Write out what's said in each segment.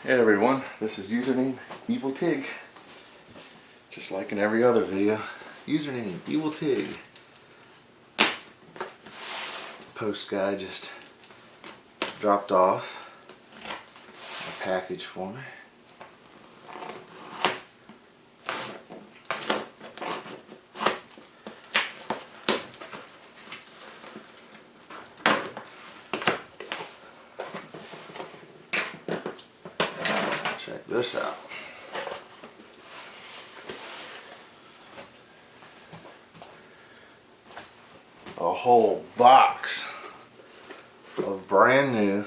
Hey everyone, this is username Evil Tig. Just like in every other video, username Evil Tig. Post guy just dropped off a package for me. Check this out. A whole box of brand new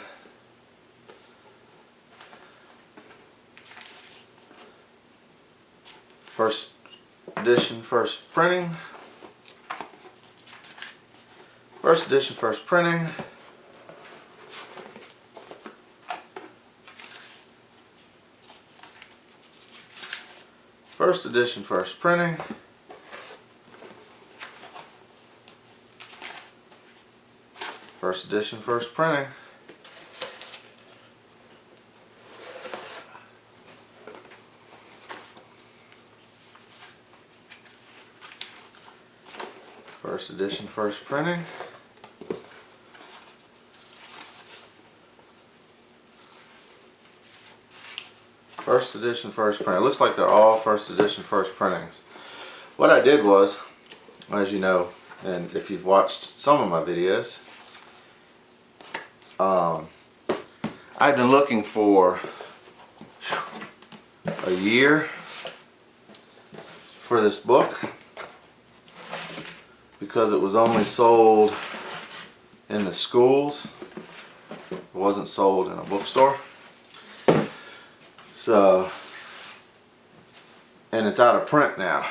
first edition, first printing. First edition, first printing. First edition, first printing. First edition, first printing. First edition, first printing. First edition, first print. It looks like they're all first edition, first printings. What I did was, as you know, and if you've watched some of my videos, I've been looking for a year for this book because it was only sold in the schools. It wasn't sold in a bookstore. So, and it's out of print now.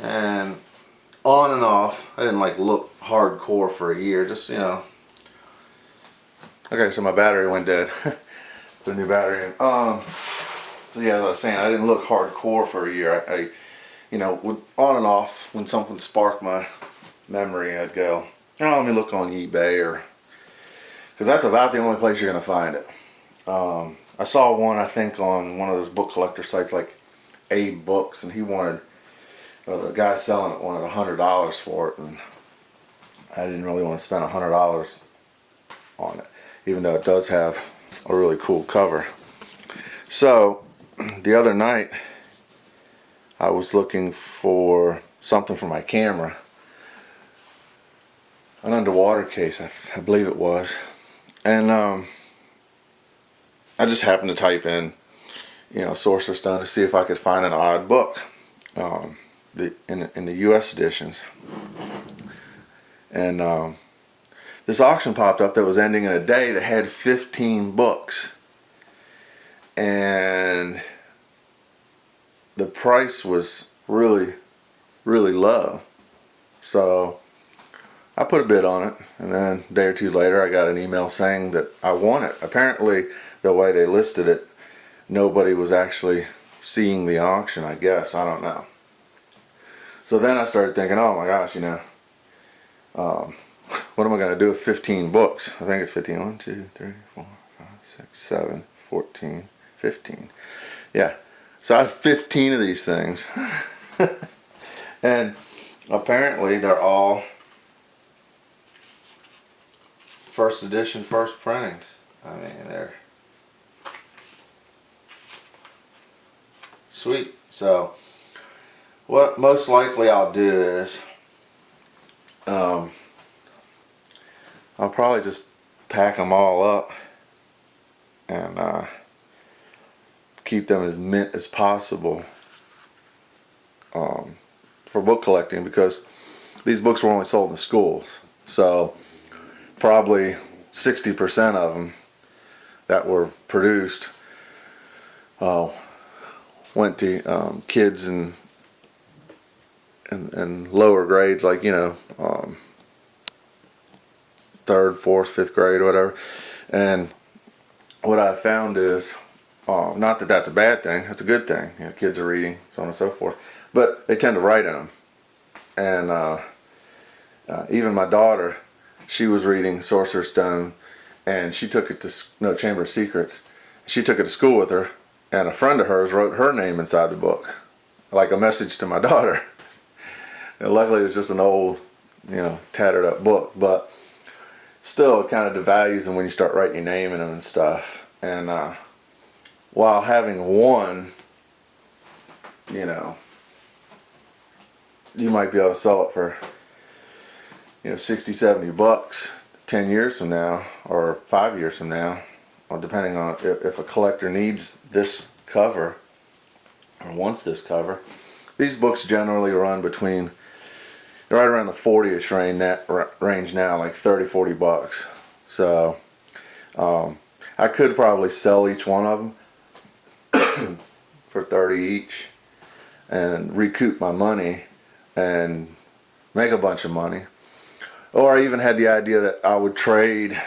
And on and off, I didn't like look hardcore for a year, just, you know. Okay, so my battery went dead. Put a new battery in. So yeah, as I was saying, I didn't look hardcore for a year. I you know, on and off, when something sparked my memory, I'd go, oh, let me look on eBay, or, because that's about the only place you're going to find it. I saw one, I think, on one of those book collector sites like Abe Books, and he wanted, the guy selling it wanted $100 for it, and I didn't really want to spend $100 on it, even though it does have a really cool cover. So the other night I was looking for something for my camera, an underwater case, I believe it was, and I just happened to type in, you know, Sorcerer Stone to see if I could find an odd book in the U.S. editions. And this auction popped up that was ending in a day that had 15 books. And the price was really, really low. So I put a bid on it, and then a day or two later I got an email saying that I won it. Apparently, the way they listed it, nobody was actually seeing the auction, I guess. I don't know. So then I started thinking, oh my gosh, you know, what am I going to do with 15 books? I think it's 15. 1, 2, 3, 4, 5, 6, 7, 14, 15. Yeah. So I have 15 of these things. And apparently they're all first edition, first printings. I mean, they're sweet. So what most likely I'll do is I'll probably just pack them all up and keep them as mint as possible for book collecting, because these books were only sold in schools. So probably 60% of them that were produced went to kids in lower grades, like, you know, 3rd, 4th, 5th grade or whatever. And what I found is, not that that's a bad thing, that's a good thing, you know, kids are reading, so on and so forth, but they tend to write in them. And even my daughter, she was reading Sorcerer Stone, and she took it to Chamber of Secrets, She took it to school with her, and a friend of hers wrote her name inside the book, like a message to my daughter. And luckily it was just an old, tattered up book, but still it kind of devalues them when you start writing your name in them and stuff. And while having one, you might be able to sell it for 60, 70 bucks 10 years from now or 5 years from now, or depending on if a collector needs this cover or wants this cover. These books generally run between right around the 40ish range now, like 30, 40 bucks. So I could probably sell each one of them for 30 each and recoup my money and make a bunch of money. Or I even had the idea that I would trade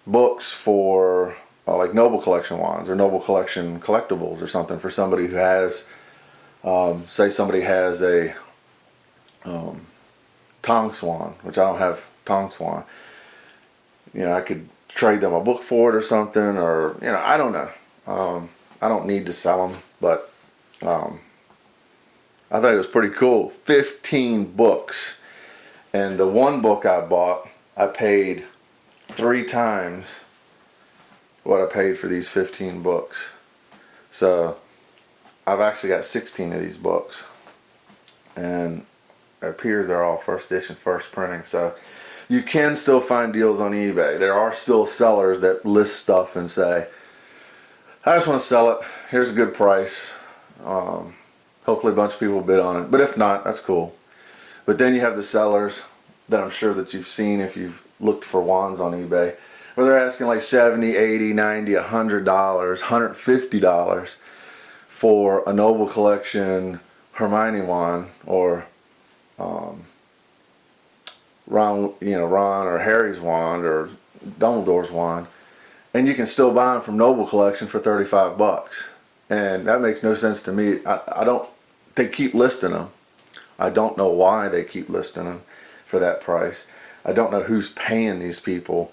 books for like Noble Collection wands or Noble Collection collectibles or something for somebody who has, say somebody has a Tonks wand, which I don't have Tonks wand. I could trade them a book for it or something, or I don't know. I don't need to sell them, but I thought it was pretty cool. 15 books, and the one book I bought, I paid 3 times what I paid for these 15 books. So I've actually got 16 of these books, and it appears they're all first edition, first printing. So you can still find deals on eBay. There are still sellers that list stuff and say, I just want to sell it, here's a good price. Hopefully a bunch of people bid on it, but if not, that's cool. But then you have the sellers that I'm sure that you've seen if you've looked for wands on eBay, where they're asking like $70, $80, $90, $100, $150 for a Noble Collection Hermione wand, or Ron or Harry's wand, or Dumbledore's wand, and you can still buy them from Noble Collection for 35 bucks. And that makes no sense to me. They keep listing them. I don't know why they keep listing them for that price. I don't know who's paying these people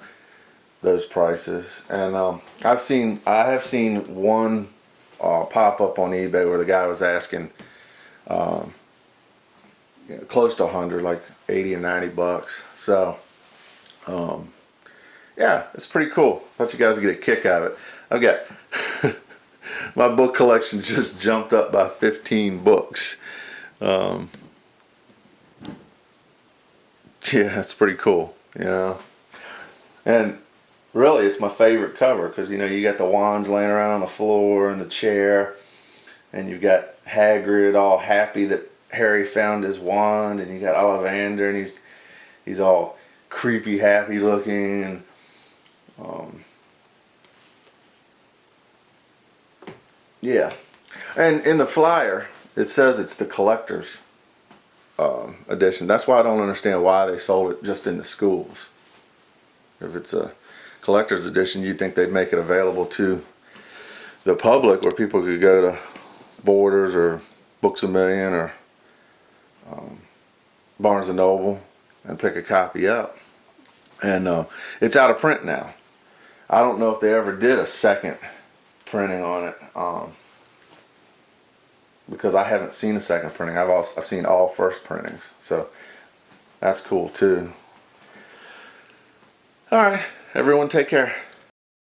those prices. And I have seen one pop up on eBay where the guy was asking close to 100, like 80 and 90 bucks. So yeah, it's pretty cool. Thought you guys would get a kick out of it. I've got my book collection just jumped up by 15 books. Yeah, it's pretty cool, And really, it's my favorite cover because you got the wands laying around on the floor and the chair, and you've got Hagrid all happy that Harry found his wand, and you got Ollivander, and he's all creepy happy looking, and yeah. And in the flyer it says it's the collector's edition. That's why I don't understand why they sold it just in the schools. If it's a collector's edition, you'd think they'd make it available to the public, where people could go to Borders or Books A Million or Barnes and Noble and pick a copy up. And it's out of print now. I don't know if they ever did a second printing on it, because I haven't seen a second printing. I've seen all first printings, so that's cool too. All right, everyone, take care.